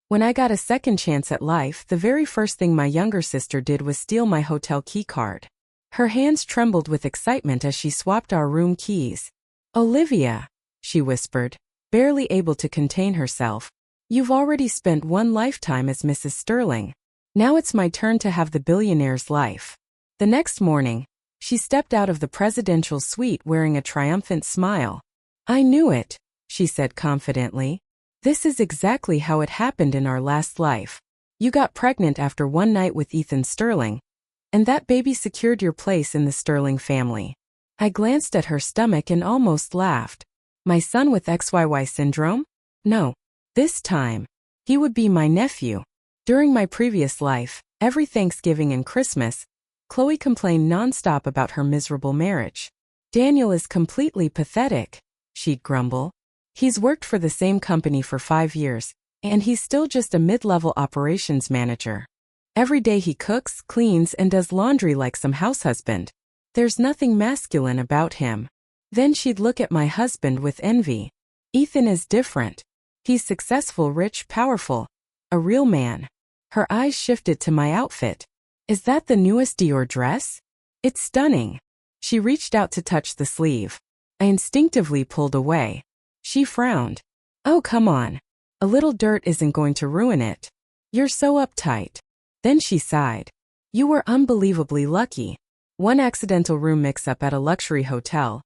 When I got a second chance at life, the very first thing my younger sister did was steal my hotel key card. Her hands trembled with excitement as she swapped our room keys. "Olivia," she whispered, barely able to contain herself, "you've already spent one lifetime as Mrs. Sterling. Now it's my turn to have the billionaire's life." The next morning, she stepped out of the presidential suite wearing a triumphant smile. "I knew it," she said confidently. "This is exactly how it happened in our last life. You got pregnant after one night with Ethan Sterling, and that baby secured your place in the Sterling family." I glanced at her stomach and almost laughed. My son with XYY syndrome? No. This time, he would be my nephew. During my previous life, every Thanksgiving and Christmas, Chloe complained nonstop about her miserable marriage. "Daniel is completely pathetic," she'd grumble. "He's worked for the same company for 5 years, and he's still just a mid-level operations manager. Every day he cooks, cleans, and does laundry like some househusband. There's nothing masculine about him." Then she'd look at my husband with envy. "Ethan is different. He's successful, rich, powerful. A real man." Her eyes shifted to my outfit. "Is that the newest Dior dress? It's stunning." She reached out to touch the sleeve. I instinctively pulled away. She frowned. "Oh, come on. A little dirt isn't going to ruin it. You're so uptight." Then she sighed. "You were unbelievably lucky. One accidental room mix-up at a luxury hotel,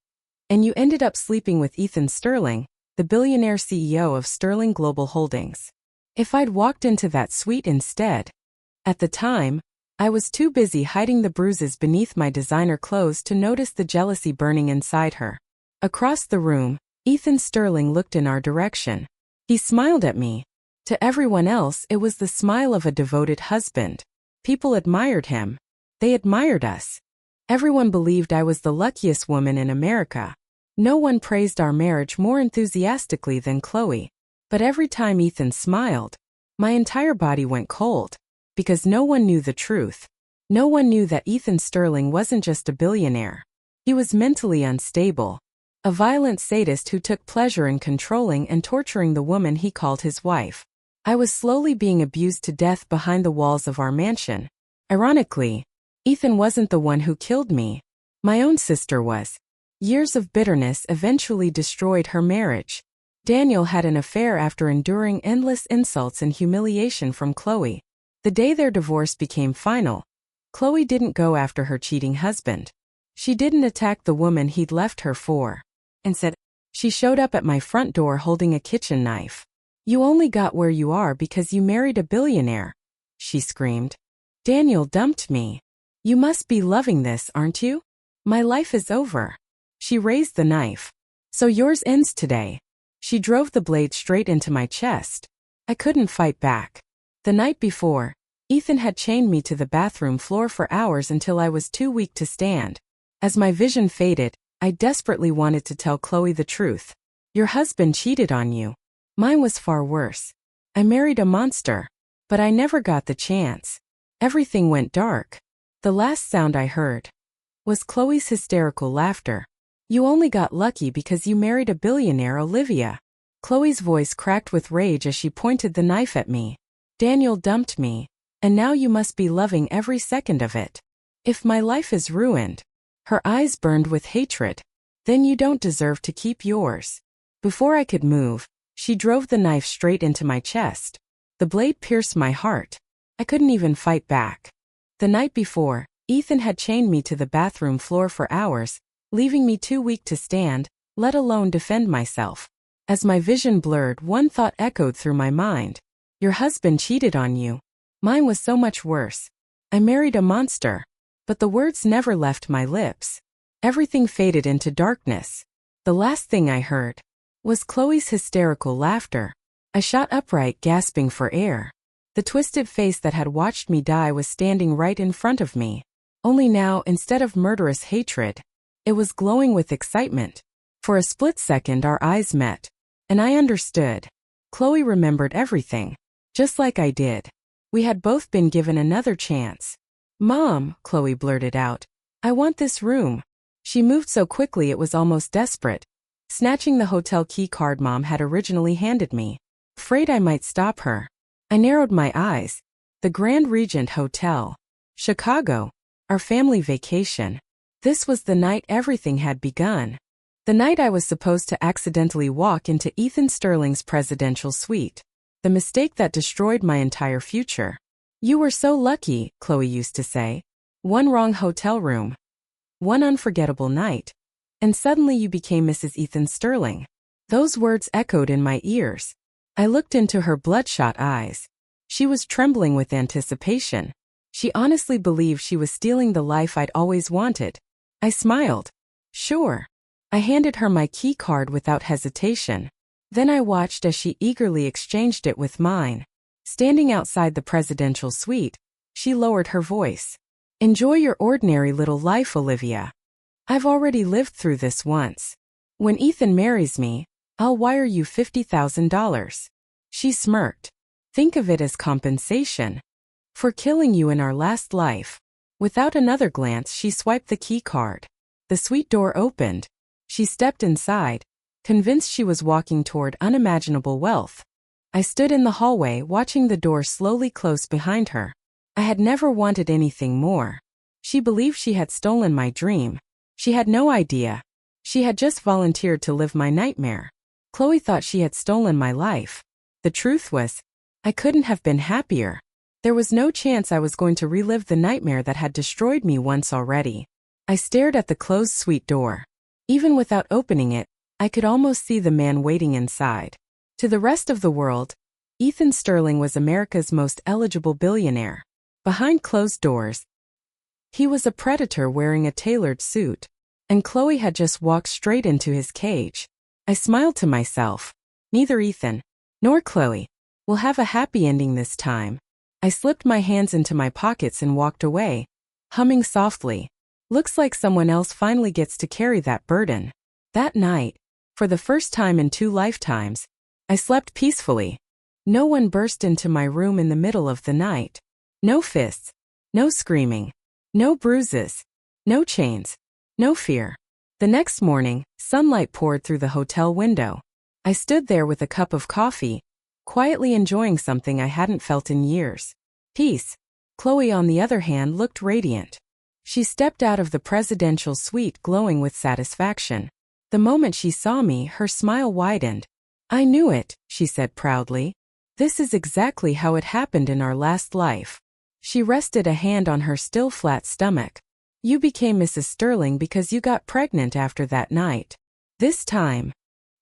and you ended up sleeping with Ethan Sterling, the billionaire CEO of Sterling Global Holdings. If I'd walked into that suite instead." At the time, I was too busy hiding the bruises beneath my designer clothes to notice the jealousy burning inside her. Across the room, Ethan Sterling looked in our direction. He smiled at me. To everyone else, it was the smile of a devoted husband. People admired him. They admired us. Everyone believed I was the luckiest woman in America. No one praised our marriage more enthusiastically than Chloe. But every time Ethan smiled, my entire body went cold. Because no one knew the truth. No one knew that Ethan Sterling wasn't just a billionaire. He was mentally unstable. A violent sadist who took pleasure in controlling and torturing the woman he called his wife. I was slowly being abused to death behind the walls of our mansion. Ironically, Ethan wasn't the one who killed me. My own sister was. Years of bitterness eventually destroyed her marriage. Daniel had an affair after enduring endless insults and humiliation from Chloe. The day their divorce became final, Chloe didn't go after her cheating husband. She didn't attack the woman he'd left her for. Instead, she showed up at my front door holding a kitchen knife. "You only got where you are because you married a billionaire," she screamed. "Daniel dumped me. You must be loving this, aren't you? My life is over." She raised the knife. "So yours ends today." She drove the blade straight into my chest. I couldn't fight back. The night before, Ethan had chained me to the bathroom floor for hours until I was too weak to stand. As my vision faded, I desperately wanted to tell Chloe the truth. "Your husband cheated on you. Mine was far worse. I married a monster." But I never got the chance. Everything went dark. The last sound I heard was Chloe's hysterical laughter. "You only got lucky because you married a billionaire, Olivia." Chloe's voice cracked with rage as she pointed the knife at me. "Daniel dumped me, and now you must be loving every second of it. If my life is ruined," her eyes burned with hatred, "then you don't deserve to keep yours." Before I could move, she drove the knife straight into my chest. The blade pierced my heart. I couldn't even fight back. The night before, Ethan had chained me to the bathroom floor for hours, leaving me too weak to stand, let alone defend myself. As my vision blurred, one thought echoed through my mind. "Your husband cheated on you. Mine was so much worse. I married a monster." But the words never left my lips. Everything faded into darkness. The last thing I heard was Chloe's hysterical laughter. I shot upright, gasping for air. The twisted face that had watched me die was standing right in front of me. Only now, instead of murderous hatred, it was glowing with excitement. For a split second our eyes met, and I understood. Chloe remembered everything, just like I did. We had both been given another chance. "Mom," Chloe blurted out, "I want this room." She moved so quickly it was almost desperate, snatching the hotel key card Mom had originally handed me. Afraid I might stop her, I narrowed my eyes. The Grand Regent Hotel. Chicago. Our family vacation. This was the night everything had begun. The night I was supposed to accidentally walk into Ethan Sterling's presidential suite. The mistake that destroyed my entire future. You were so lucky, Chloe used to say. One wrong hotel room. One unforgettable night. And suddenly you became Mrs. Ethan Sterling. Those words echoed in my ears. I looked into her bloodshot eyes. She was trembling with anticipation. She honestly believed she was stealing the life I'd always wanted. I smiled. Sure. I handed her my key card without hesitation. Then I watched as she eagerly exchanged it with mine. Standing outside the presidential suite, she lowered her voice. Enjoy your ordinary little life, Olivia. I've already lived through this once. When Ethan marries me, I'll wire you $50,000. She smirked. Think of it as compensation. For killing you in our last life. Without another glance, she swiped the key card. The suite door opened. She stepped inside, convinced she was walking toward unimaginable wealth. I stood in the hallway watching the door slowly close behind her. I had never wanted anything more. She believed she had stolen my dream. She had no idea. She had just volunteered to live my nightmare. Chloe thought she had stolen my life. The truth was, I couldn't have been happier. There was no chance I was going to relive the nightmare that had destroyed me once already. I stared at the closed suite door. Even without opening it, I could almost see the man waiting inside. To the rest of the world, Ethan Sterling was America's most eligible billionaire. Behind closed doors, he was a predator wearing a tailored suit, and Chloe had just walked straight into his cage. I smiled to myself. Neither Ethan nor Chloe will have a happy ending this time. I slipped my hands into my pockets and walked away, humming softly. Looks like someone else finally gets to carry that burden. That night, for the first time in 2 lifetimes, I slept peacefully. No one burst into my room in the middle of the night. No fists. No screaming. No bruises. No chains. No fear. The next morning, sunlight poured through the hotel window. I stood there with a cup of coffee, quietly enjoying something I hadn't felt in years. Peace. Chloe, on the other hand, looked radiant. She stepped out of the presidential suite glowing with satisfaction. The moment she saw me, her smile widened. I knew it, she said proudly. This is exactly how it happened in our last life. She rested a hand on her still flat stomach. You became Mrs. Sterling because you got pregnant after that night. This time,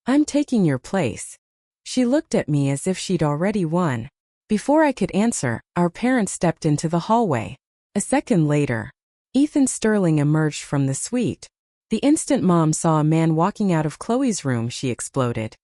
I'm taking your place. She looked at me as if she'd already won. Before I could answer, our parents stepped into the hallway. A second later, Ethan Sterling emerged from the suite. The instant Mom saw a man walking out of Chloe's room, she exploded.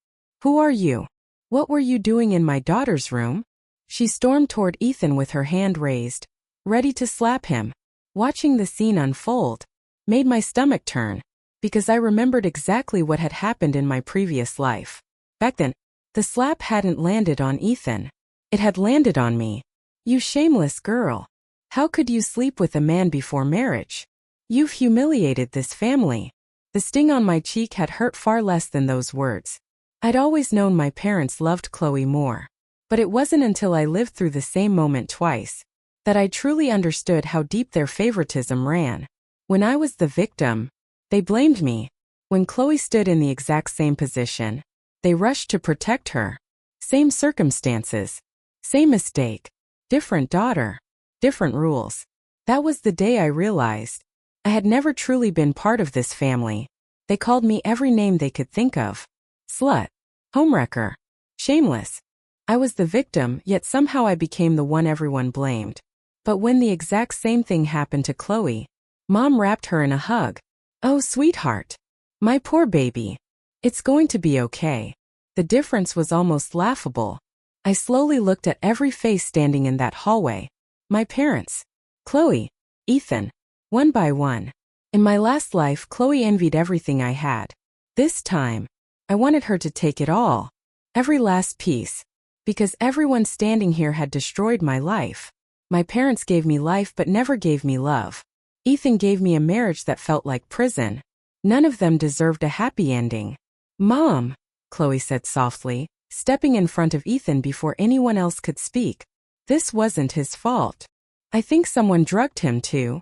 Who are you? What were you doing in my daughter's room? She stormed toward Ethan with her hand raised, ready to slap him. Watching the scene unfold made my stomach turn, because I remembered exactly what had happened in my previous life. Back then, the slap hadn't landed on Ethan. It had landed on me. You shameless girl. How could you sleep with a man before marriage? You've humiliated this family. The sting on my cheek had hurt far less than those words. I'd always known my parents loved Chloe more. But it wasn't until I lived through the same moment twice that I truly understood how deep their favoritism ran. When I was the victim, they blamed me. When Chloe stood in the exact same position, they rushed to protect her. Same circumstances. Same mistake. Different daughter. Different rules. That was the day I realized I had never truly been part of this family. They called me every name they could think of. Slut. Homewrecker. Shameless. I was the victim, yet somehow I became the one everyone blamed. But when the exact same thing happened to Chloe, Mom wrapped her in a hug. Oh, sweetheart. My poor baby. It's going to be okay. The difference was almost laughable. I slowly looked at every face standing in that hallway. My parents. Chloe. Ethan. One by one. In my last life, Chloe envied everything I had. This time, I wanted her to take it all. Every last piece. Because everyone standing here had destroyed my life. My parents gave me life but never gave me love. Ethan gave me a marriage that felt like prison. None of them deserved a happy ending. Mom, Chloe said softly, stepping in front of Ethan before anyone else could speak. This wasn't his fault. I think someone drugged him too.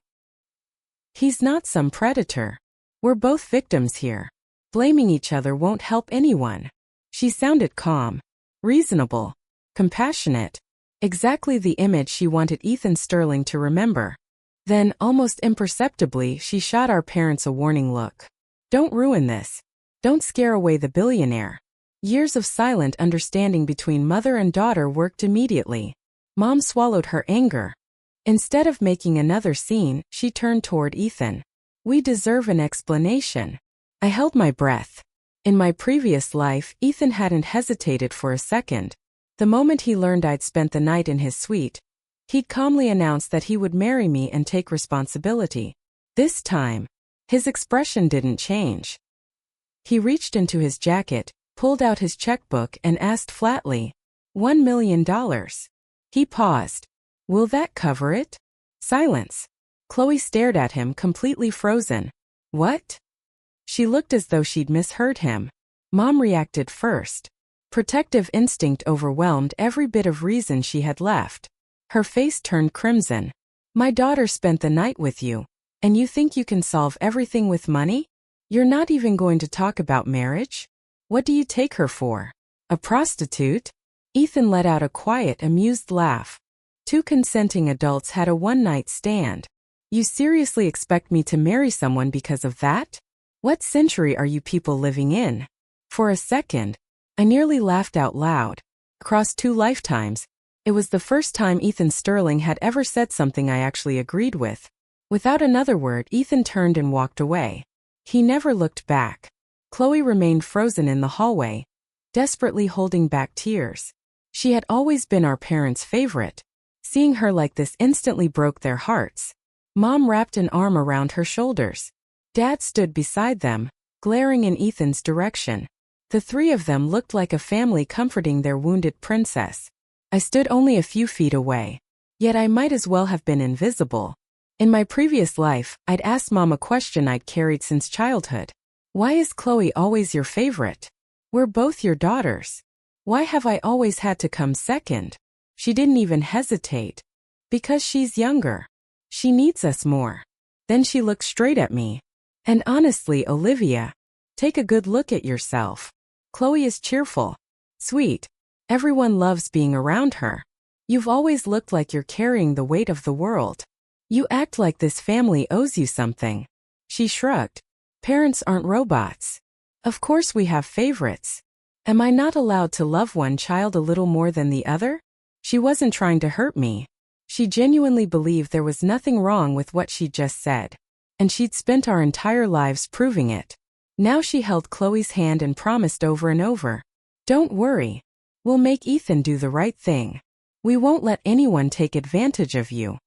He's not some predator. We're both victims here. Blaming each other won't help anyone. She sounded calm, reasonable, compassionate. Exactly the image she wanted Ethan Sterling to remember. Then, almost imperceptibly, she shot our parents a warning look. Don't ruin this. Don't scare away the billionaire. Years of silent understanding between mother and daughter worked immediately. Mom swallowed her anger. Instead of making another scene, she turned toward Ethan. We deserve an explanation. I held my breath. In my previous life, Ethan hadn't hesitated for a second. The moment he learned I'd spent the night in his suite, he'd calmly announced that he would marry me and take responsibility. This time, his expression didn't change. He reached into his jacket, pulled out his checkbook and asked flatly, $1 million. He paused. Will that cover it? Silence. Chloe stared at him, completely frozen. What? She looked as though she'd misheard him. Mom reacted first. Protective instinct overwhelmed every bit of reason she had left. Her face turned crimson. My daughter spent the night with you, and you think you can solve everything with money? You're not even going to talk about marriage? What do you take her for? A prostitute? Ethan let out a quiet, amused laugh. 2 consenting adults had a one-night stand. You seriously expect me to marry someone because of that? What century are you people living in? For a second, I nearly laughed out loud. Across 2 lifetimes, it was the first time Ethan Sterling had ever said something I actually agreed with. Without another word, Ethan turned and walked away. He never looked back. Chloe remained frozen in the hallway, desperately holding back tears. She had always been our parents' favorite. Seeing her like this instantly broke their hearts. Mom wrapped an arm around her shoulders. Dad stood beside them, glaring in Ethan's direction. The 3 of them looked like a family comforting their wounded princess. I stood only a few feet away. Yet I might as well have been invisible. In my previous life, I'd asked Mom a question I'd carried since childhood. Why is Chloe always your favorite? We're both your daughters. Why have I always had to come second? She didn't even hesitate. Because she's younger. She needs us more. Then she looked straight at me. And honestly, Olivia, take a good look at yourself. Chloe is cheerful, sweet. Everyone loves being around her. You've always looked like you're carrying the weight of the world. You act like this family owes you something. She shrugged. Parents aren't robots. Of course we have favorites. Am I not allowed to love one child a little more than the other? She wasn't trying to hurt me. She genuinely believed there was nothing wrong with what she'd just said. And she'd spent our entire lives proving it. Now she held Chloe's hand and promised over and over. Don't worry. We'll make Ethan do the right thing. We won't let anyone take advantage of you.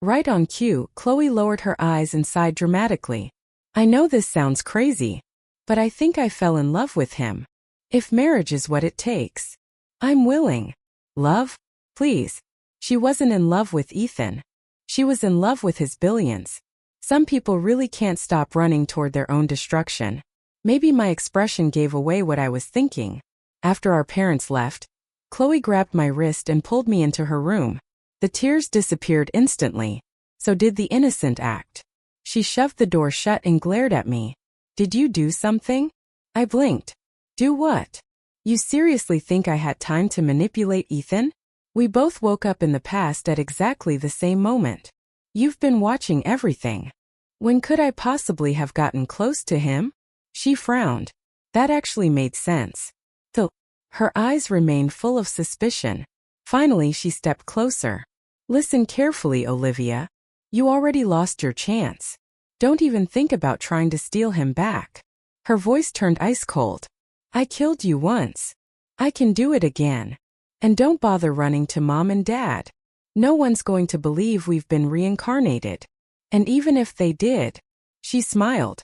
Right on cue, Chloe lowered her eyes and sighed dramatically. I know this sounds crazy, but I think I fell in love with him. If marriage is what it takes, I'm willing. Love? Please. She wasn't in love with Ethan. She was in love with his billions. Some people really can't stop running toward their own destruction. Maybe my expression gave away what I was thinking. After our parents left, Chloe grabbed my wrist and pulled me into her room. The tears disappeared instantly. So did the innocent act. She shoved the door shut and glared at me. Did you do something? I blinked. Do what? You seriously think I had time to manipulate Ethan? We both woke up in the past at exactly the same moment. You've been watching everything. When could I possibly have gotten close to him? She frowned. That actually made sense. Though, her eyes remained full of suspicion. Finally, she stepped closer. Listen carefully, Olivia. You already lost your chance. Don't even think about trying to steal him back. Her voice turned ice cold. I killed you once. I can do it again. And don't bother running to Mom and Dad. No one's going to believe we've been reincarnated. And even if they did, she smiled.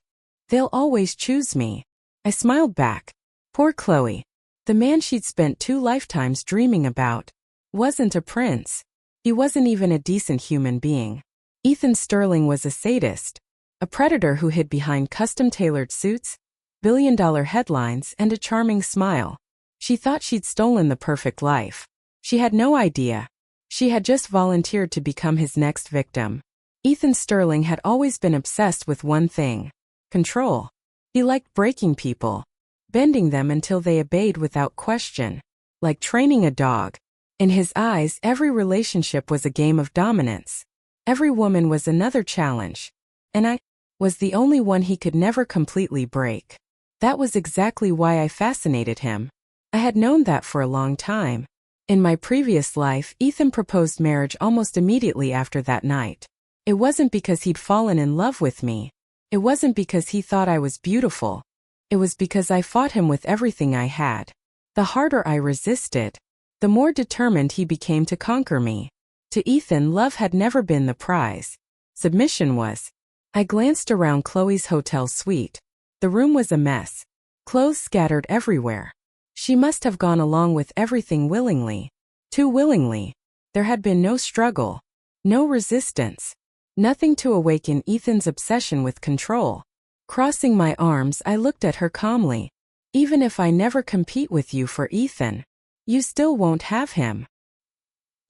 They'll always choose me. I smiled back. Poor Chloe. The man she'd spent 2 lifetimes dreaming about wasn't a prince. He wasn't even a decent human being. Ethan Sterling was a sadist, a predator who hid behind custom-tailored suits, billion-dollar headlines, and a charming smile. She thought she'd stolen the perfect life. She had no idea. She had just volunteered to become his next victim. Ethan Sterling had always been obsessed with one thing: control. He liked breaking people, bending them until they obeyed without question, like training a dog. In his eyes, every relationship was a game of dominance. Every woman was another challenge. And I was the only one he could never completely break. That was exactly why I fascinated him. I had known that for a long time. In my previous life, Ethan proposed marriage almost immediately after that night. It wasn't because he'd fallen in love with me. It wasn't because he thought I was beautiful. It was because I fought him with everything I had. The harder I resisted, the more determined he became to conquer me. To Ethan, love had never been the prize. Submission was. I glanced around Chloe's hotel suite. The room was a mess. Clothes scattered everywhere. She must have gone along with everything willingly. Too willingly. There had been no struggle. No resistance. Nothing to awaken Ethan's obsession with control. Crossing my arms, I looked at her calmly. Even if I never compete with you for Ethan, you still won't have him.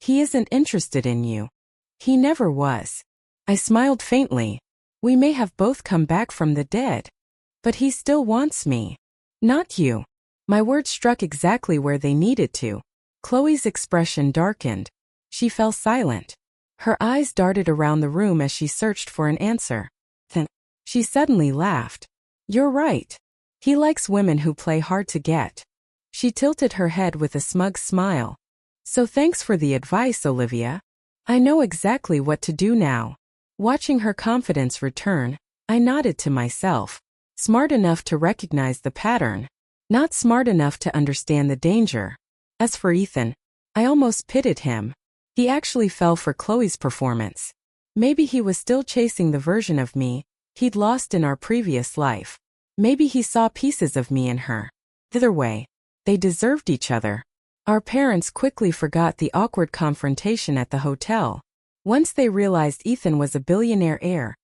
He isn't interested in you. He never was. I smiled faintly. We may have both come back from the dead. But he still wants me. Not you. My words struck exactly where they needed to. Chloe's expression darkened. She fell silent. Her eyes darted around the room as she searched for an answer. Then, she suddenly laughed. You're right. He likes women who play hard to get. She tilted her head with a smug smile. So thanks for the advice, Olivia. I know exactly what to do now. Watching her confidence return, I nodded to myself. Smart enough to recognize the pattern. Not smart enough to understand the danger. As for Ethan, I almost pitied him. He actually fell for Chloe's performance. Maybe he was still chasing the version of me he'd lost in our previous life. Maybe he saw pieces of me in her. Either way, they deserved each other. Our parents quickly forgot the awkward confrontation at the hotel. Once they realized Ethan was a billionaire heir,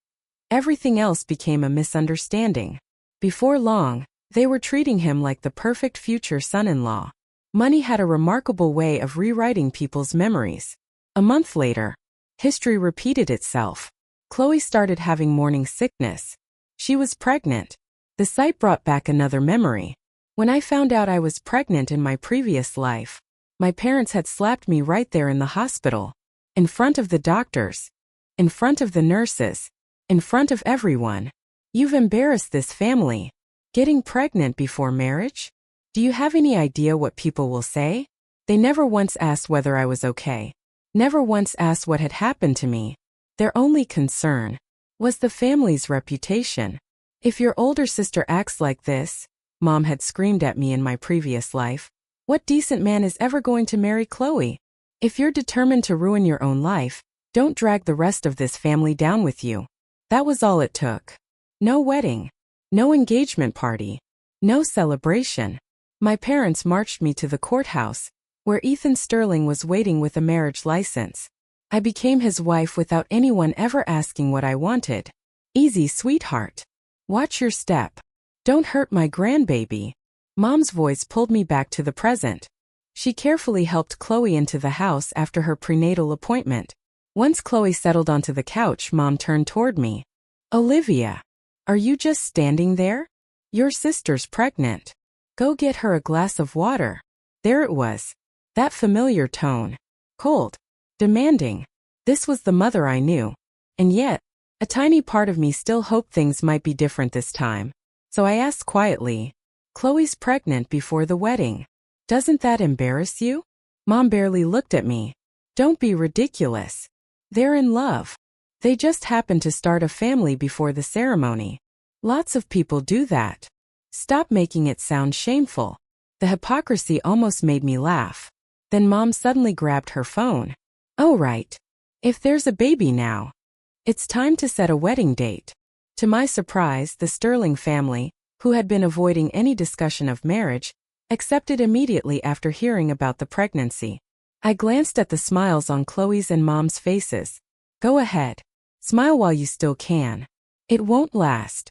everything else became a misunderstanding. Before long, they were treating him like the perfect future son-in-law. Money had a remarkable way of rewriting people's memories. A month later, history repeated itself. Chloe started having morning sickness. She was pregnant. The sight brought back another memory. When I found out I was pregnant in my previous life, my parents had slapped me right there in the hospital. In front of the doctors. In front of the nurses. In front of everyone. You've embarrassed this family. Getting pregnant before marriage? Do you have any idea what people will say? They never once asked whether I was okay. Never once asked what had happened to me. Their only concern was the family's reputation. If your older sister acts like this, Mom had screamed at me in my previous life, what decent man is ever going to marry Chloe? If you're determined to ruin your own life, don't drag the rest of this family down with you. That was all it took. No wedding. No engagement party. No celebration. My parents marched me to the courthouse, where Ethan Sterling was waiting with a marriage license. I became his wife without anyone ever asking what I wanted. Easy, sweetheart. Watch your step. Don't hurt my grandbaby. Mom's voice pulled me back to the present. She carefully helped Chloe into the house after her prenatal appointment. Once Chloe settled onto the couch, Mom turned toward me. Olivia, are you just standing there? Your sister's pregnant. Go get her a glass of water. There it was. That familiar tone. Cold. Demanding. This was the mother I knew. And yet, a tiny part of me still hoped things might be different this time. So I asked quietly, Chloe's pregnant before the wedding. Doesn't that embarrass you? Mom barely looked at me. Don't be ridiculous. They're in love. They just happened to start a family before the ceremony. Lots of people do that. Stop making it sound shameful. The hypocrisy almost made me laugh. Then Mom suddenly grabbed her phone. Oh right. If there's a baby now, it's time to set a wedding date. To my surprise, the Sterling family, who had been avoiding any discussion of marriage, accepted immediately after hearing about the pregnancy. I glanced at the smiles on Chloe's and Mom's faces. Go ahead. Smile while you still can. It won't last.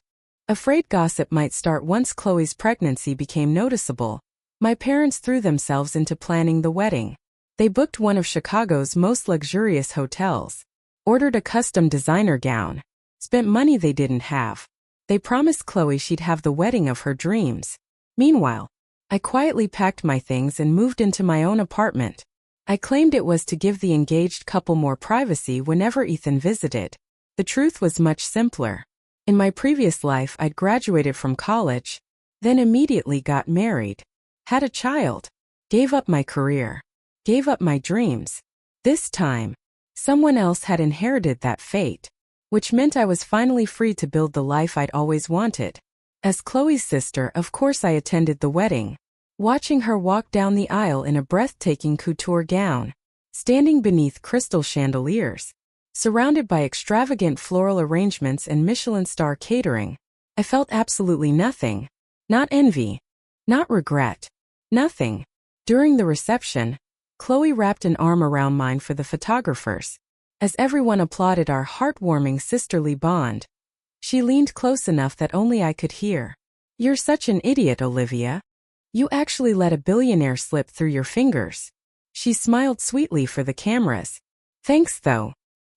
Afraid gossip might start once Chloe's pregnancy became noticeable. My parents threw themselves into planning the wedding. They booked one of Chicago's most luxurious hotels, ordered a custom designer gown, spent money they didn't have. They promised Chloe she'd have the wedding of her dreams. Meanwhile, I quietly packed my things and moved into my own apartment. I claimed it was to give the engaged couple more privacy whenever Ethan visited. The truth was much simpler. In my previous life, I'd graduated from college, then immediately got married, had a child, gave up my career, gave up my dreams. This time, someone else had inherited that fate, which meant I was finally free to build the life I'd always wanted. As Chloe's sister, of course I attended the wedding, watching her walk down the aisle in a breathtaking couture gown, standing beneath crystal chandeliers, surrounded by extravagant floral arrangements and Michelin star catering. I felt absolutely nothing. Not envy, not regret, nothing. During the reception, Chloe wrapped an arm around mine for the photographers. As everyone applauded our heartwarming sisterly bond, she leaned close enough that only I could hear. "You're such an idiot, Olivia. You actually let a billionaire slip through your fingers." She smiled sweetly for the cameras. "Thanks though.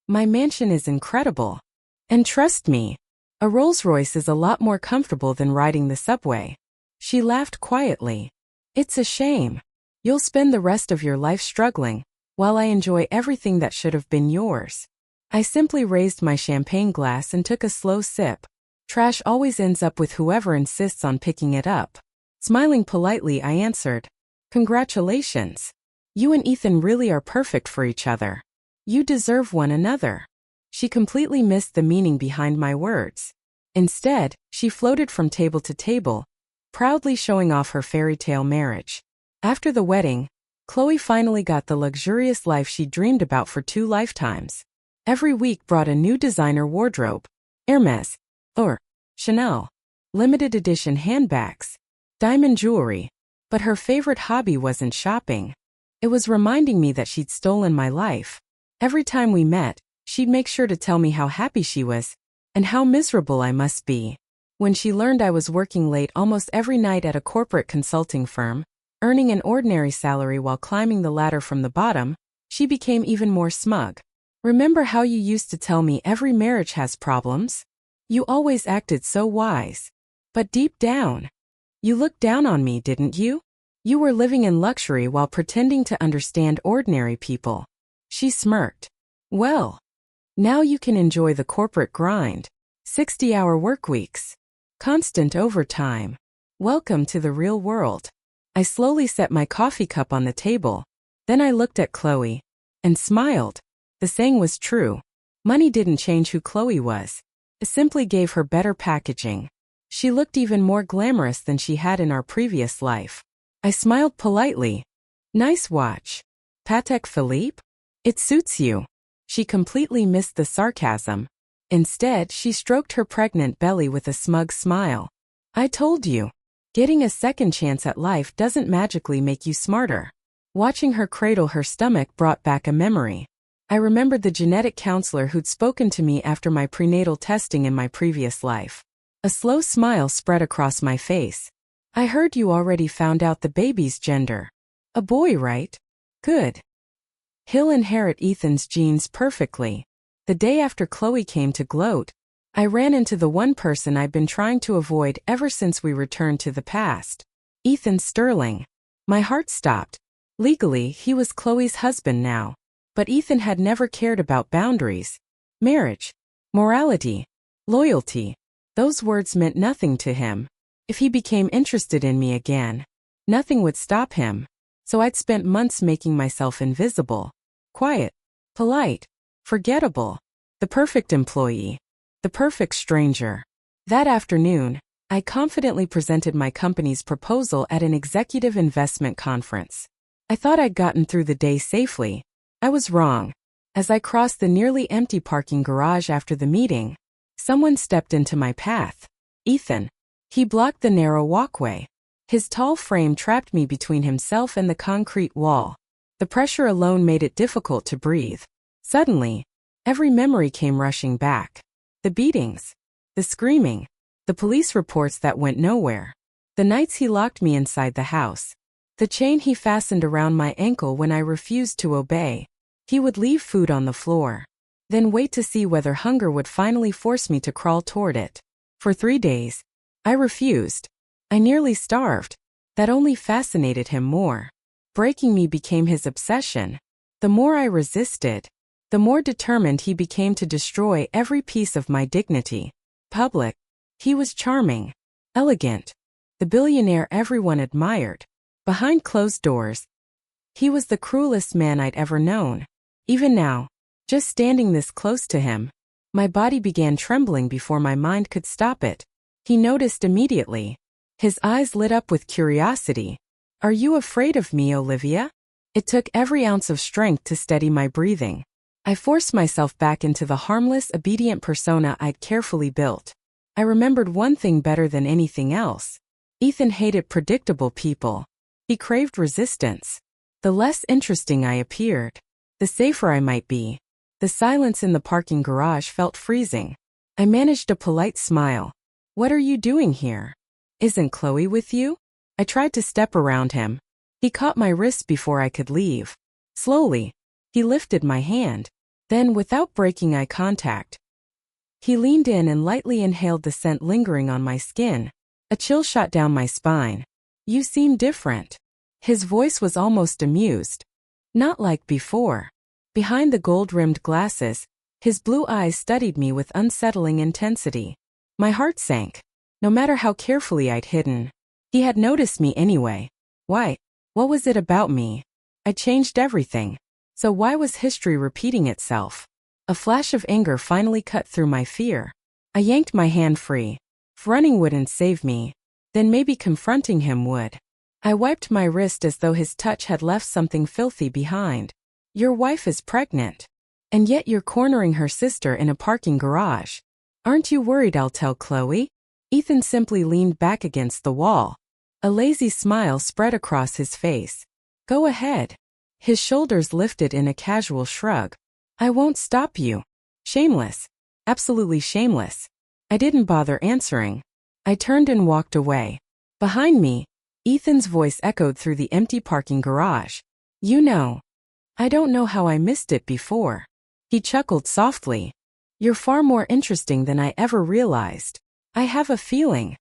My mansion is incredible. And trust me, a Rolls-Royce is a lot more comfortable than riding the subway." She laughed quietly. "It's a shame. You'll spend the rest of your life struggling, while I enjoy everything that should have been yours." I simply raised my champagne glass and took a slow sip. Trash always ends up with whoever insists on picking it up. Smiling politely, I answered, "Congratulations. You and Ethan really are perfect for each other. You deserve one another." She completely missed the meaning behind my words. Instead, she floated from table to table, proudly showing off her fairy tale marriage. After the wedding, Chloe finally got the luxurious life she dreamed about for 2 lifetimes. Every week brought a new designer wardrobe, Hermes, or Chanel, limited edition handbags, diamond jewelry. But her favorite hobby wasn't shopping. It was reminding me that she'd stolen my life. Every time we met, she'd make sure to tell me how happy she was and how miserable I must be. When she learned I was working late almost every night at a corporate consulting firm, earning an ordinary salary while climbing the ladder from the bottom, she became even more smug. "Remember how you used to tell me every marriage has problems? You always acted so wise. But deep down, you looked down on me, didn't you? You were living in luxury while pretending to understand ordinary people." She smirked. "Well, now you can enjoy the corporate grind. 60-hour work weeks. Constant overtime. Welcome to the real world." I slowly set my coffee cup on the table. Then I looked at Chloe and smiled. The saying was true. Money didn't change who Chloe was. It simply gave her better packaging. She looked even more glamorous than she had in our previous life. I smiled politely. "Nice watch. Patek Philippe? It suits you." She completely missed the sarcasm. Instead, she stroked her pregnant belly with a smug smile. "I told you. Getting a second chance at life doesn't magically make you smarter." Watching her cradle her stomach brought back a memory. I remembered the genetic counselor who'd spoken to me after my prenatal testing in my previous life. A slow smile spread across my face. "I heard you already found out the baby's gender. A boy, right? Good. He'll inherit Ethan's genes perfectly." The day after Chloe came to gloat, I ran into the one person I'd been trying to avoid ever since we returned to the past. Ethan Sterling. My heart stopped. Legally, he was Chloe's husband now. But Ethan had never cared about boundaries, marriage, morality, loyalty. Those words meant nothing to him. If he became interested in me again, nothing would stop him. So I'd spent months making myself invisible, quiet, polite, forgettable, the perfect employee, the perfect stranger. That afternoon, I confidently presented my company's proposal at an executive investment conference. I thought I'd gotten through the day safely. I was wrong. As I crossed the nearly empty parking garage after the meeting, someone stepped into my path. Ethan. He blocked the narrow walkway. His tall frame trapped me between himself and the concrete wall. The pressure alone made it difficult to breathe. Suddenly, every memory came rushing back. The beatings, the screaming, the police reports that went nowhere. The nights he locked me inside the house, The chain he fastened around my ankle when I refused to obey. He would leave food on the floor, then wait to see whether hunger would finally force me to crawl toward it. For 3 days, I refused. I nearly starved. That only fascinated him more. Breaking me became his obsession. The more I resisted, the more determined he became to destroy every piece of my dignity. Public. He was charming, elegant, the billionaire everyone admired. Behind closed doors, he was the cruelest man I'd ever known. Even now, just standing this close to him, my body began trembling before my mind could stop it. He noticed immediately. His eyes lit up with curiosity. "Are you afraid of me, Olivia?" It took every ounce of strength to steady my breathing. I forced myself back into the harmless, obedient persona I'd carefully built. I remembered one thing better than anything else. Ethan hated predictable people. He craved resistance. The less interesting I appeared, the safer I might be. The silence in the parking garage felt freezing. I managed a polite smile. "What are you doing here? Isn't Chloe with you?" I tried to step around him. He caught my wrist before I could leave. Slowly, he lifted my hand. Then, without breaking eye contact, he leaned in and lightly inhaled the scent lingering on my skin. A chill shot down my spine. "You seem different." His voice was almost amused. Not like before. Behind the gold-rimmed glasses, his blue eyes studied me with unsettling intensity. My heart sank. No matter how carefully I'd hidden, he had noticed me anyway. Why? What was it about me? I changed everything. So why was history repeating itself? A flash of anger finally cut through my fear. I yanked my hand free. If running wouldn't save me, then maybe confronting him would. I wiped my wrist as though his touch had left something filthy behind. "Your wife is pregnant. And yet you're cornering her sister in a parking garage. Aren't you worried I'll tell Chloe?" Ethan simply leaned back against the wall. A lazy smile spread across his face. "Go ahead." His shoulders lifted in a casual shrug. "I won't stop you." Shameless. Absolutely shameless. I didn't bother answering. I turned and walked away. Behind me, Ethan's voice echoed through the empty parking garage. "You know, I don't know how I missed it before." He chuckled softly. "You're far more interesting than I ever realized. I have a feeling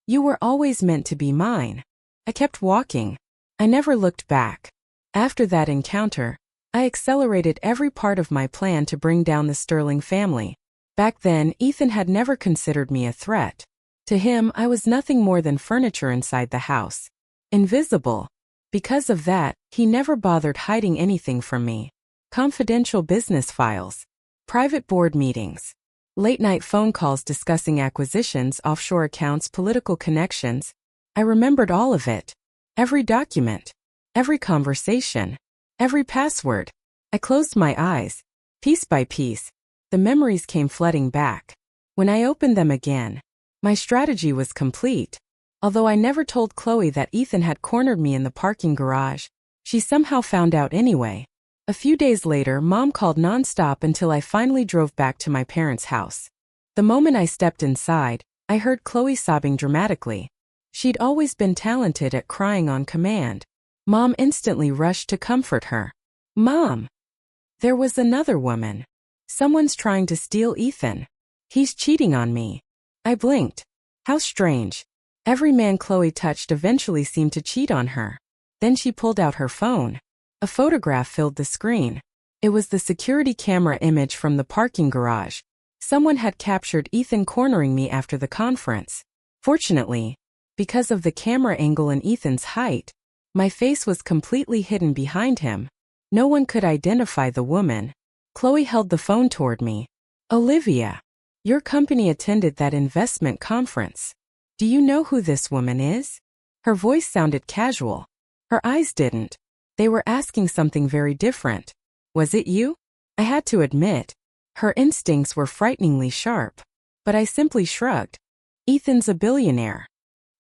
you were always meant to be mine." I kept walking. I never looked back. After that encounter, I accelerated every part of my plan to bring down the Sterling family. Back then, Ethan had never considered me a threat. To him, I was nothing more than furniture inside the house. Invisible. Because of that, he never bothered hiding anything from me. Confidential business files, private board meetings, late-night phone calls discussing acquisitions, offshore accounts, political connections. I remembered all of it. Every document, every conversation, every password. I closed my eyes. Piece by piece, the memories came flooding back. When I opened them again, my strategy was complete. Although I never told Chloe that Ethan had cornered me in the parking garage, she somehow found out anyway. A few days later, Mom called nonstop until I finally drove back to my parents' house. The moment I stepped inside, I heard Chloe sobbing dramatically. She'd always been talented at crying on command. Mom instantly rushed to comfort her. "Mom, there was another woman. Someone's trying to steal Ethan. He's cheating on me." I blinked. How strange. Every man Chloe touched eventually seemed to cheat on her. Then she pulled out her phone. A photograph filled the screen. It was the security camera image from the parking garage. Someone had captured Ethan cornering me after the conference. Fortunately, because of the camera angle and Ethan's height, my face was completely hidden behind him. No one could identify the woman. Chloe held the phone toward me. "Olivia, your company attended that investment conference. Do you know who this woman is?" Her voice sounded casual. Her eyes didn't. They were asking something very different. "Was it you?" I had to admit, her instincts were frighteningly sharp. But I simply shrugged. "Ethan's a billionaire.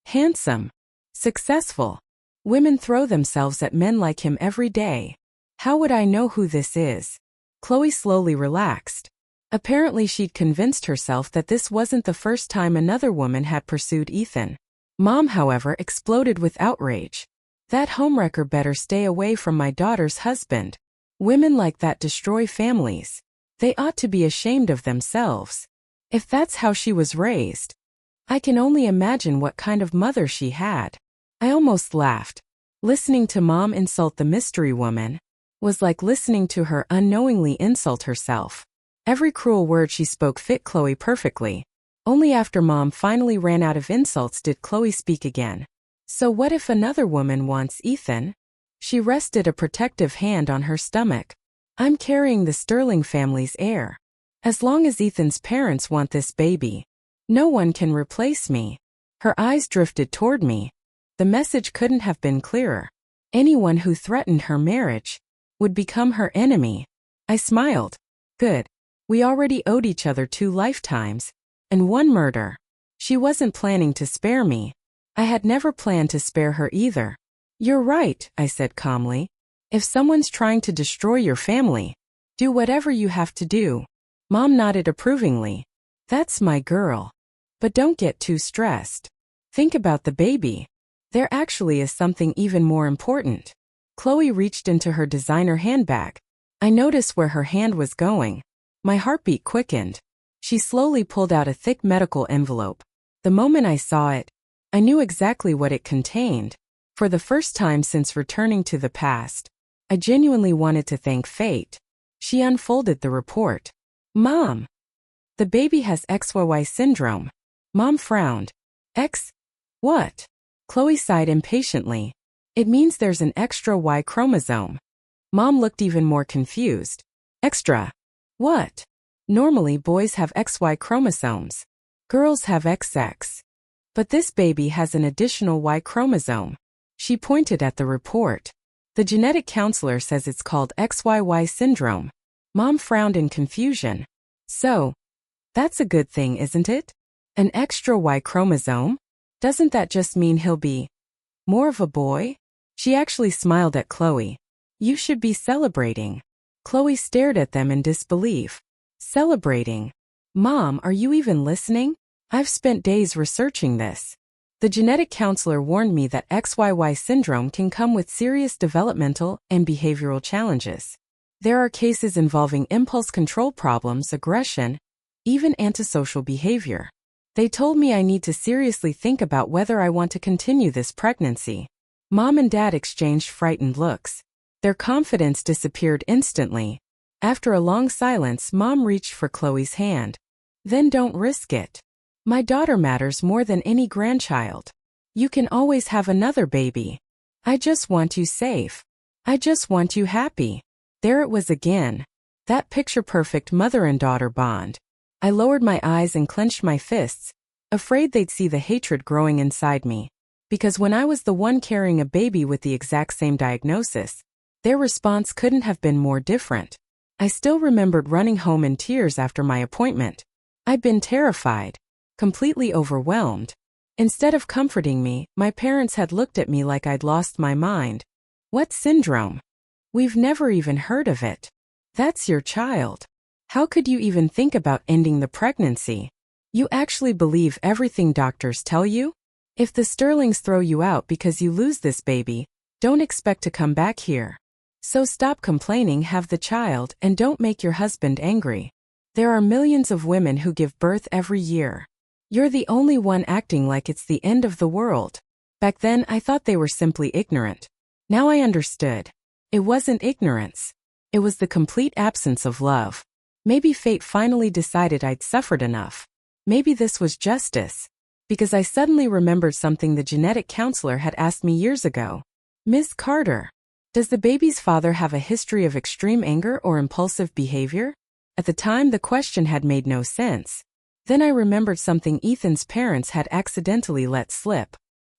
Handsome. Successful. Women throw themselves at men like him every day. How would I know who this is?" Chloe slowly relaxed. Apparently she'd convinced herself that this wasn't the first time another woman had pursued Ethan. Mom, however, exploded with outrage. That homewrecker better stay away from my daughter's husband. Women like that destroy families. They ought to be ashamed of themselves. If that's how she was raised, I can only imagine what kind of mother she had. I almost laughed. Listening to Mom insult the mystery woman was like listening to her unknowingly insult herself. Every cruel word she spoke fit Chloe perfectly. Only after Mom finally ran out of insults did Chloe speak again. So what if another woman wants Ethan? She rested a protective hand on her stomach. I'm carrying the Sterling family's heir. As long as Ethan's parents want this baby, no one can replace me. Her eyes drifted toward me. The message couldn't have been clearer. Anyone who threatened her marriage would become her enemy. I smiled. Good. We already owed each other 2 lifetimes and 1 murder. She wasn't planning to spare me. I had never planned to spare her either. You're right, I said calmly. If someone's trying to destroy your family, do whatever you have to do. Mom nodded approvingly. That's my girl. But don't get too stressed. Think about the baby. There actually is something even more important. Chloe reached into her designer handbag. I noticed where her hand was going. My heartbeat quickened. She slowly pulled out a thick medical envelope. The moment I saw it, I knew exactly what it contained. For the first time since returning to the past, I genuinely wanted to thank fate. She unfolded the report. Mom, the baby has XYY syndrome. Mom frowned. X? What? Chloe sighed impatiently. It means there's an extra Y chromosome. Mom looked even more confused. Extra? What? Normally boys have XY chromosomes. Girls have XX. But this baby has an additional Y chromosome. She pointed at the report. The genetic counselor says it's called XYY syndrome. Mom frowned in confusion. So, that's a good thing, isn't it? An extra Y chromosome? Doesn't that just mean he'll be more of a boy? She actually smiled at Chloe. You should be celebrating. Chloe stared at them in disbelief. Celebrating? Mom, are you even listening? I've spent days researching this. The genetic counselor warned me that XYY syndrome can come with serious developmental and behavioral challenges. There are cases involving impulse control problems, aggression, even antisocial behavior. They told me I need to seriously think about whether I want to continue this pregnancy. Mom and Dad exchanged frightened looks. Their confidence disappeared instantly. After a long silence, Mom reached for Chloe's hand. Then don't risk it. My daughter matters more than any grandchild. You can always have another baby. I just want you safe. I just want you happy. There it was again. That picture-perfect mother and daughter bond. I lowered my eyes and clenched my fists, afraid they'd see the hatred growing inside me. Because when I was the one carrying a baby with the exact same diagnosis, their response couldn't have been more different. I still remembered running home in tears after my appointment. I'd been terrified, completely overwhelmed. Instead of comforting me, my parents had looked at me like I'd lost my mind. What syndrome? We've never even heard of it. That's your child. How could you even think about ending the pregnancy? You actually believe everything doctors tell you? If the Sterlings throw you out because you lose this baby, don't expect to come back here. So stop complaining, have the child, and don't make your husband angry. There are millions of women who give birth every year. You're the only one acting like it's the end of the world. Back then I thought they were simply ignorant. Now I understood. It wasn't ignorance. It was the complete absence of love. Maybe fate finally decided I'd suffered enough. Maybe this was justice. Because I suddenly remembered something the genetic counselor had asked me years ago. Miss Carter, does the baby's father have a history of extreme anger or impulsive behavior? At the time, the question had made no sense. Then I remembered something Ethan's parents had accidentally let slip.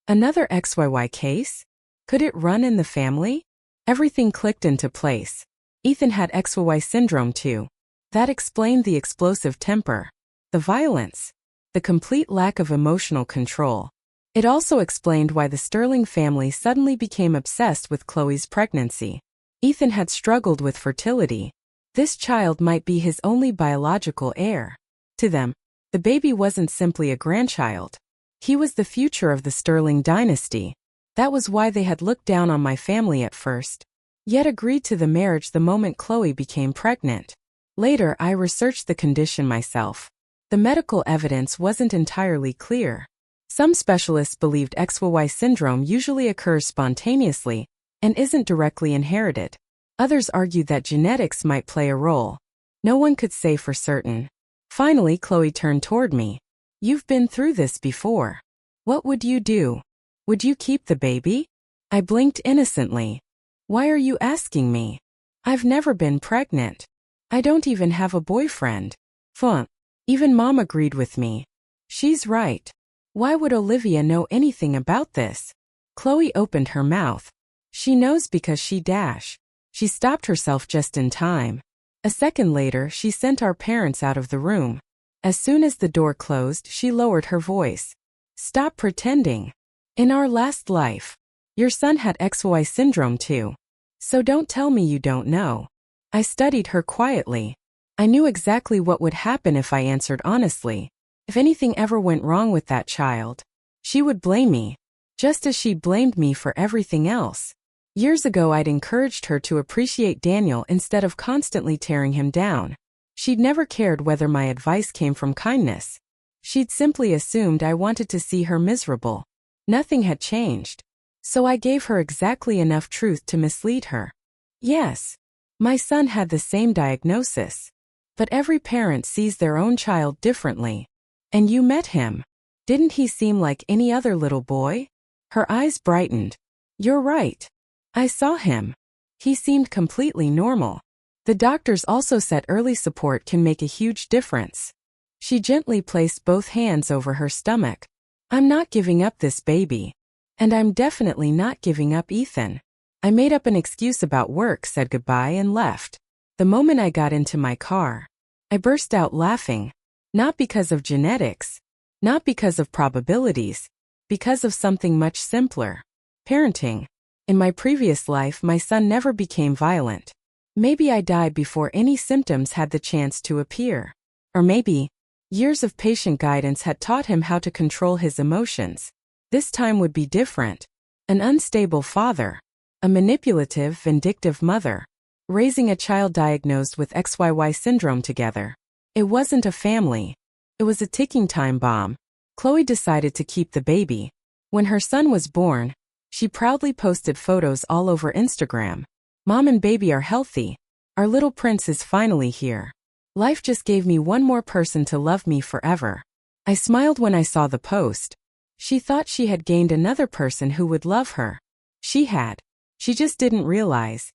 Another XYY case? Could it run in the family? Everything clicked into place. Ethan had XYY syndrome too. That explained the explosive temper, the violence, the complete lack of emotional control. It also explained why the Sterling family suddenly became obsessed with Chloe's pregnancy. Ethan had struggled with fertility. This child might be his only biological heir. To them, the baby wasn't simply a grandchild. He was the future of the Sterling dynasty. That was why they had looked down on my family at first, yet agreed to the marriage the moment Chloe became pregnant. Later, I researched the condition myself. The medical evidence wasn't entirely clear. Some specialists believed XY syndrome usually occurs spontaneously and isn't directly inherited. Others argued that genetics might play a role. No one could say for certain. Finally, Chloe turned toward me. "You've been through this before. What would you do? Would you keep the baby?" I blinked innocently. "Why are you asking me? I've never been pregnant. I don't even have a boyfriend." Fuh. Even Mom agreed with me. She's right. Why would Olivia know anything about this? Chloe opened her mouth. She knows because she dash. She stopped herself just in time. A second later, she sent our parents out of the room. As soon as the door closed, she lowered her voice. "Stop pretending. In our last life, your son had XY syndrome too. So don't tell me you don't know." I studied her quietly. I knew exactly what would happen if I answered honestly. If anything ever went wrong with that child, she would blame me, just as she blamed me for everything else. Years ago, I'd encouraged her to appreciate Daniel instead of constantly tearing him down. She'd never cared whether my advice came from kindness. She'd simply assumed I wanted to see her miserable. Nothing had changed. So I gave her exactly enough truth to mislead her. Yes, my son had the same diagnosis. But every parent sees their own child differently. And you met him. Didn't he seem like any other little boy? Her eyes brightened. You're right. I saw him. He seemed completely normal. The doctors also said early support can make a huge difference. She gently placed both hands over her stomach. I'm not giving up this baby. And I'm definitely not giving up Ethan. I made up an excuse about work, said goodbye, and left. The moment I got into my car, I burst out laughing. Not because of genetics. Not because of probabilities. Because of something much simpler. Parenting. In my previous life, my son never became violent. Maybe I died before any symptoms had the chance to appear. Or maybe years of patient guidance had taught him how to control his emotions. This time would be different. An unstable father. A manipulative, vindictive mother. Raising a child diagnosed with XYY syndrome together. It wasn't a family. It was a ticking time bomb. Chloe decided to keep the baby. When her son was born, she proudly posted photos all over Instagram. Mom and baby are healthy. Our little prince is finally here. Life just gave me one more person to love me forever. I smiled when I saw the post. She thought she had gained another person who would love her. She had. She just didn't realize.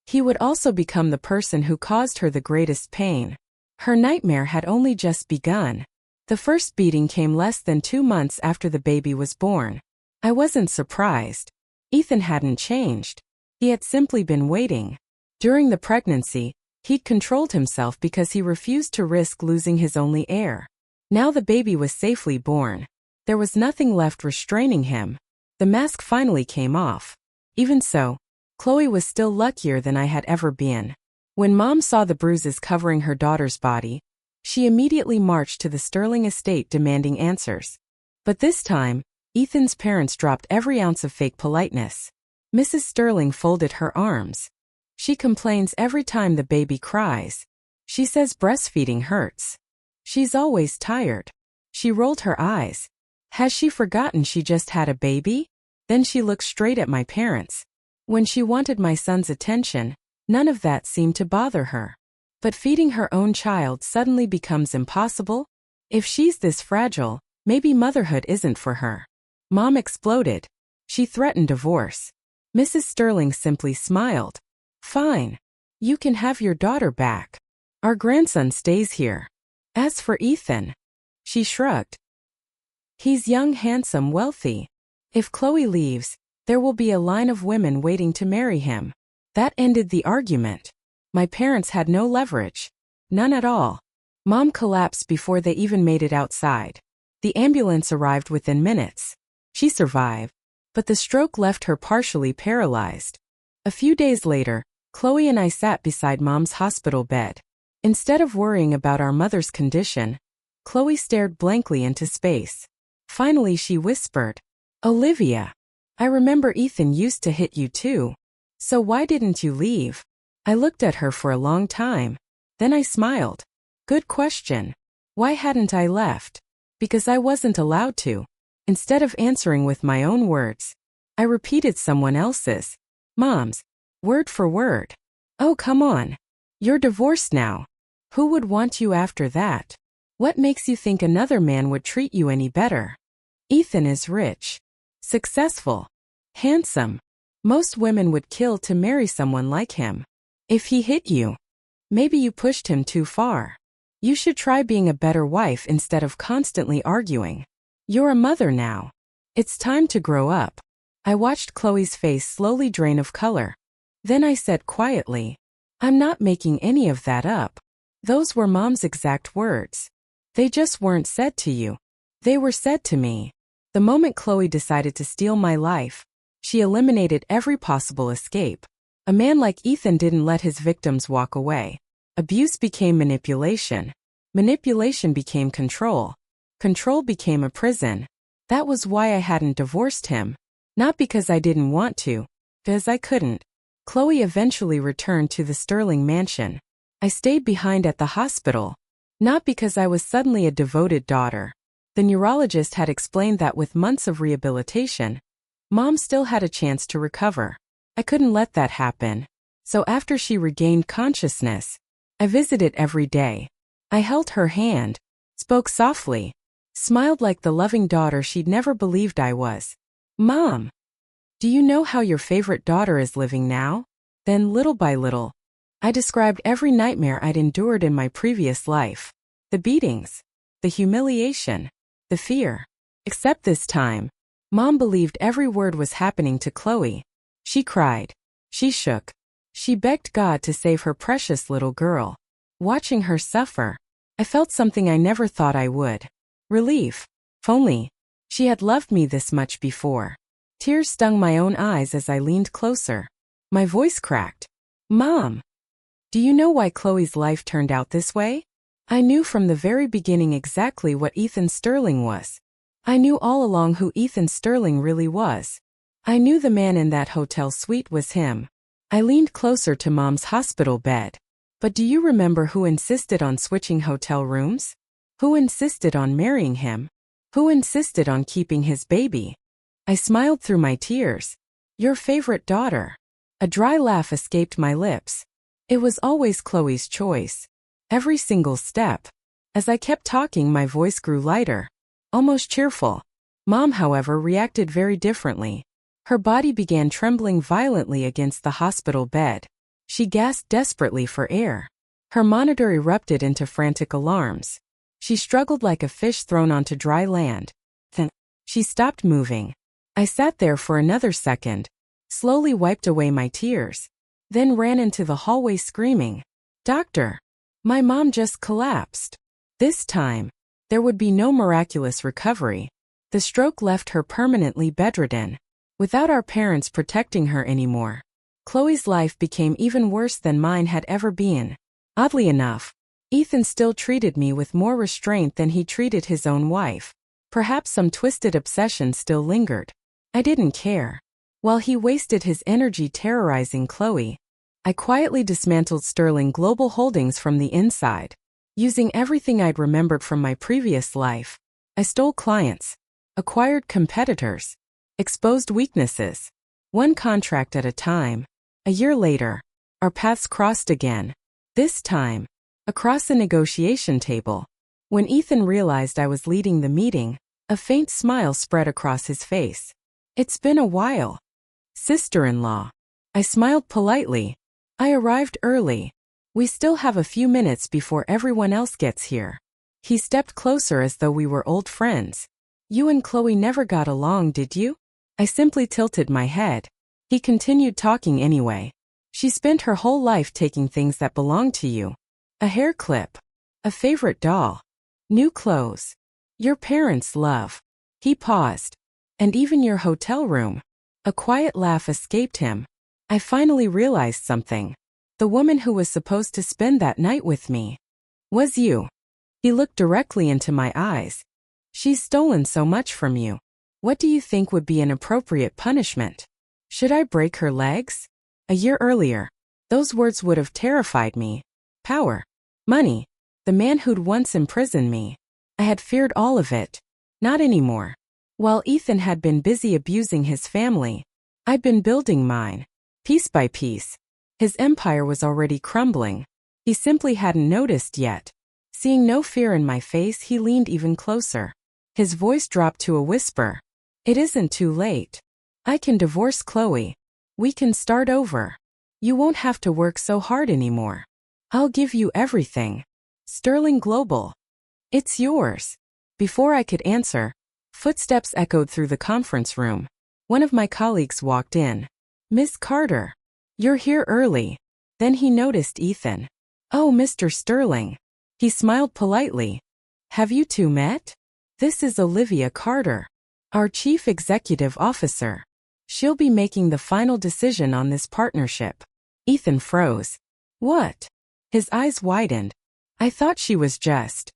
He would also become the person who caused her the greatest pain. Her nightmare had only just begun. The first beating came less than 2 months after the baby was born. I wasn't surprised. Ethan hadn't changed. He had simply been waiting. During the pregnancy, he'd controlled himself because he refused to risk losing his only heir. Now the baby was safely born. There was nothing left restraining him. The mask finally came off. Even so, Chloe was still luckier than I had ever been. When Mom saw the bruises covering her daughter's body, she immediately marched to the Sterling estate demanding answers. But this time, Ethan's parents dropped every ounce of fake politeness. Mrs. Sterling folded her arms. She complains every time the baby cries. She says breastfeeding hurts. She's always tired. She rolled her eyes. Has she forgotten she just had a baby? Then she looked straight at my parents. When she wanted my son's attention, none of that seemed to bother her. But feeding her own child suddenly becomes impossible? If she's this fragile, maybe motherhood isn't for her. Mom exploded. She threatened divorce. Mrs. Sterling simply smiled. Fine. You can have your daughter back. Our grandson stays here. As for Ethan, she shrugged. He's young, handsome, wealthy. If Chloe leaves, there will be a line of women waiting to marry him. That ended the argument. My parents had no leverage. None at all. Mom collapsed before they even made it outside. The ambulance arrived within minutes. She survived, but the stroke left her partially paralyzed. A few days later, Chloe and I sat beside Mom's hospital bed. Instead of worrying about our mother's condition, Chloe stared blankly into space. Finally she whispered, Olivia. I remember Ethan used to hit you too. So why didn't you leave? I looked at her for a long time. Then I smiled. Good question. Why hadn't I left? Because I wasn't allowed to. Instead of answering with my own words, I repeated someone else's. Mom's. Word for word. Oh, come on. You're divorced now. Who would want you after that? What makes you think another man would treat you any better? Ethan is rich, successful, handsome. Most women would kill to marry someone like him. If he hit you, maybe you pushed him too far. You should try being a better wife instead of constantly arguing. You're a mother now. It's time to grow up. I watched Chloe's face slowly drain of color. Then I said quietly, I'm not making any of that up. Those were Mom's exact words. They just weren't said to you. They were said to me. The moment Chloe decided to steal my life, she eliminated every possible escape. A man like Ethan didn't let his victims walk away. Abuse became manipulation. Manipulation became control. Control became a prison. That was why I hadn't divorced him. Not because I didn't want to, because I couldn't. Chloe eventually returned to the Sterling mansion. I stayed behind at the hospital. Not because I was suddenly a devoted daughter. The neurologist had explained that with months of rehabilitation, Mom still had a chance to recover. I couldn't let that happen. So after she regained consciousness, I visited every day. I held her hand, spoke softly, smiled like the loving daughter she'd never believed I was. Mom, do you know how your favorite daughter is living now? Then little by little, I described every nightmare I'd endured in my previous life. The beatings, the humiliation, the fear. Except this time, Mom believed every word was happening to Chloe. She cried. She shook. She begged God to save her precious little girl. Watching her suffer, I felt something I never thought I would. Relief. If only she had loved me this much before. Tears stung my own eyes as I leaned closer. My voice cracked. Mom, do you know why Chloe's life turned out this way? I knew from the very beginning exactly what Ethan Sterling was. I knew all along who Ethan Sterling really was. I knew the man in that hotel suite was him. I leaned closer to Mom's hospital bed. But do you remember who insisted on switching hotel rooms? Who insisted on marrying him? Who insisted on keeping his baby? I smiled through my tears. Your favorite daughter. A dry laugh escaped my lips. It was always Chloe's choice. Every single step. As I kept talking, my voice grew lighter, almost cheerful. Mom, however, reacted very differently. Her body began trembling violently against the hospital bed. She gasped desperately for air. Her monitor erupted into frantic alarms. She struggled like a fish thrown onto dry land. Then, she stopped moving. I sat there for another second, slowly wiped away my tears, then ran into the hallway screaming, Doctor! My mom just collapsed. This time, there would be no miraculous recovery. The stroke left her permanently bedridden. Without our parents protecting her anymore, Chloe's life became even worse than mine had ever been. Oddly enough, Ethan still treated me with more restraint than he treated his own wife. Perhaps some twisted obsession still lingered. I didn't care. While he wasted his energy terrorizing Chloe, I quietly dismantled Sterling Global Holdings from the inside. Using everything I'd remembered from my previous life, I stole clients, acquired competitors, exposed weaknesses. One contract at a time. A year later, our paths crossed again. This time, across a negotiation table. When Ethan realized I was leading the meeting, a faint smile spread across his face. It's been a while. Sister-in-law. I smiled politely. I arrived early. We still have a few minutes before everyone else gets here. He stepped closer as though we were old friends. You and Chloe never got along, did you? I simply tilted my head. He continued talking anyway. She spent her whole life taking things that belonged to you. A hair clip. A favorite doll. New clothes. Your parents' love. He paused. And even your hotel room. A quiet laugh escaped him. I finally realized something. The woman who was supposed to spend that night with me was you. He looked directly into my eyes. She's stolen so much from you. What do you think would be an appropriate punishment? Should I break her legs? A year earlier, those words would have terrified me. Power. Money. The man who'd once imprisoned me. I had feared all of it. Not anymore. While Ethan had been busy abusing his family, I'd been building mine. Piece by piece. His empire was already crumbling. He simply hadn't noticed yet. Seeing no fear in my face, he leaned even closer. His voice dropped to a whisper. It isn't too late. I can divorce Chloe. We can start over. You won't have to work so hard anymore. I'll give you everything. Sterling Global. It's yours. Before I could answer, footsteps echoed through the conference room. One of my colleagues walked in. Miss Carter. You're here early. Then he noticed Ethan. Oh, Mr. Sterling. He smiled politely. Have you two met? This is Olivia Carter, our Chief Executive Officer. She'll be making the final decision on this partnership. Ethan froze. What? His eyes widened. I thought she was just.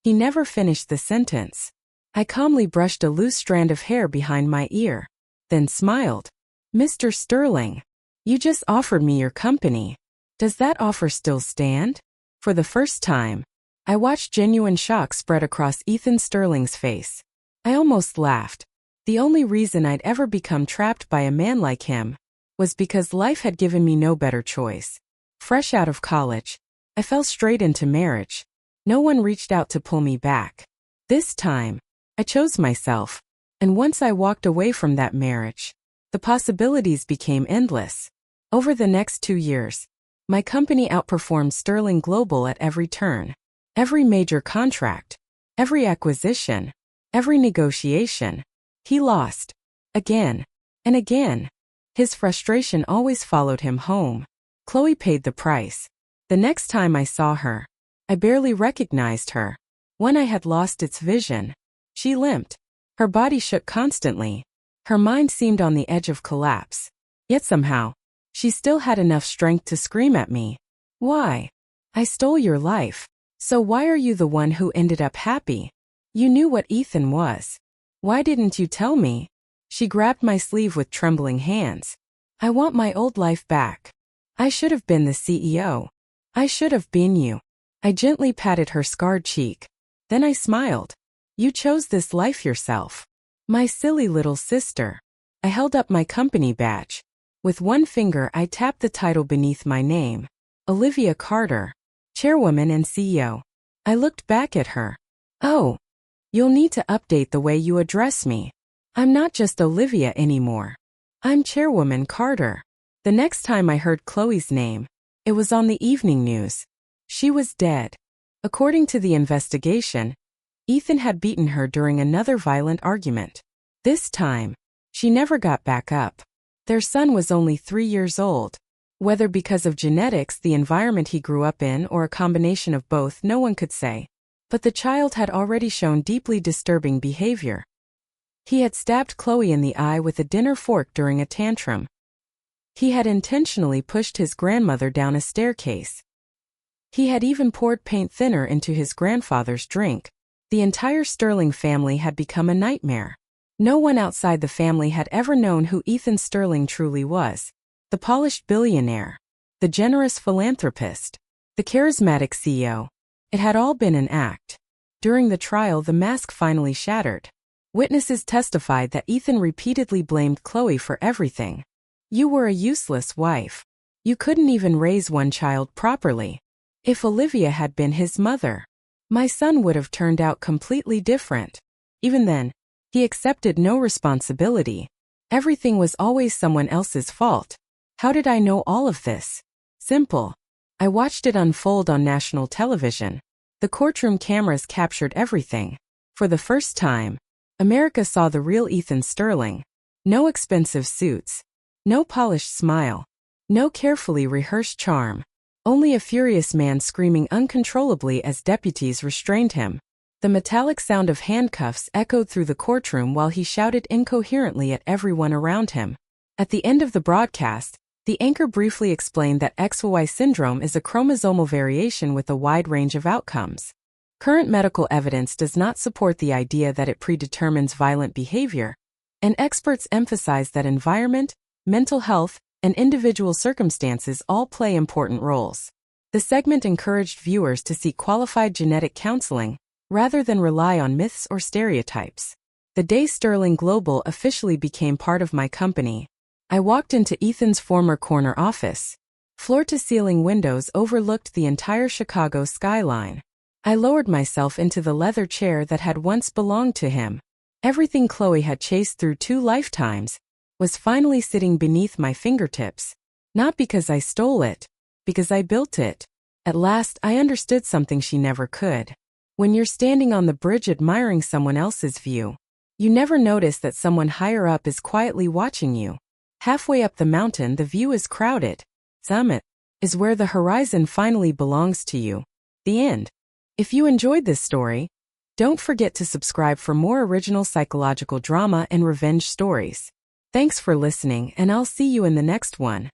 He never finished the sentence. I calmly brushed a loose strand of hair behind my ear, then smiled. Mr. Sterling, you just offered me your company. Does that offer still stand? For the first time, I watched genuine shock spread across Ethan Sterling's face. I almost laughed. The only reason I'd ever become trapped by a man like him was because life had given me no better choice. Fresh out of college, I fell straight into marriage. No one reached out to pull me back. This time, I chose myself. And once I walked away from that marriage, the possibilities became endless. Over the next 2 years, my company outperformed Sterling Global at every turn. Every major contract, every acquisition, every negotiation. He lost. Again. And again. His frustration always followed him home. Chloe paid the price. The next time I saw her, I barely recognized her. One eye had lost its vision. She limped. Her body shook constantly. Her mind seemed on the edge of collapse. Yet somehow, she still had enough strength to scream at me. Why? I stole your life. So why are you the one who ended up happy? You knew what Ethan was. Why didn't you tell me? She grabbed my sleeve with trembling hands. I want my old life back. I should have been the CEO. I should have been you. I gently patted her scarred cheek. Then I smiled. You chose this life yourself. My silly little sister. I held up my company badge. With one finger I tapped the title beneath my name. Olivia Carter, Chairwoman and CEO. I looked back at her. Oh, you'll need to update the way you address me. I'm not just Olivia anymore. I'm Chairwoman Carter. The next time I heard Chloe's name, it was on the evening news. She was dead. According to the investigation, Ethan had beaten her during another violent argument. This time, she never got back up. Their son was only 3 years old. Whether because of genetics, the environment he grew up in, or a combination of both, no one could say. But the child had already shown deeply disturbing behavior. He had stabbed Chloe in the eye with a dinner fork during a tantrum. He had intentionally pushed his grandmother down a staircase. He had even poured paint thinner into his grandfather's drink. The entire Sterling family had become a nightmare. No one outside the family had ever known who Ethan Sterling truly was. The polished billionaire. The generous philanthropist. The charismatic CEO. It had all been an act. During the trial, the mask finally shattered. Witnesses testified that Ethan repeatedly blamed Chloe for everything. You were a useless wife. You couldn't even raise one child properly. If Olivia had been his mother, my son would have turned out completely different. Even then, he accepted no responsibility. Everything was always someone else's fault. How did I know all of this? Simple. I watched it unfold on national television. The courtroom cameras captured everything. For the first time, America saw the real Ethan Sterling. No expensive suits. No polished smile. No carefully rehearsed charm. Only a furious man screaming uncontrollably as deputies restrained him. The metallic sound of handcuffs echoed through the courtroom while he shouted incoherently at everyone around him. At the end of the broadcast, the anchor briefly explained that XY syndrome is a chromosomal variation with a wide range of outcomes. Current medical evidence does not support the idea that it predetermines violent behavior. and experts emphasize that environment, mental health, and individual circumstances all play important roles. The segment encouraged viewers to seek qualified genetic counseling rather than rely on myths or stereotypes. The day Sterling Global officially became part of my company, I walked into Ethan's former corner office. Floor-to-ceiling windows overlooked the entire Chicago skyline. I lowered myself into the leather chair that had once belonged to him. Everything Chloe had chased through 2 lifetimes was finally sitting beneath my fingertips. Not because I stole it, because I built it. At last, I understood something she never could. When you're standing on the bridge admiring someone else's view, you never notice that someone higher up is quietly watching you. Halfway up the mountain, the view is crowded. Summit is where the horizon finally belongs to you. The end. If you enjoyed this story, don't forget to subscribe for more original psychological drama and revenge stories. Thanks for listening, and I'll see you in the next one.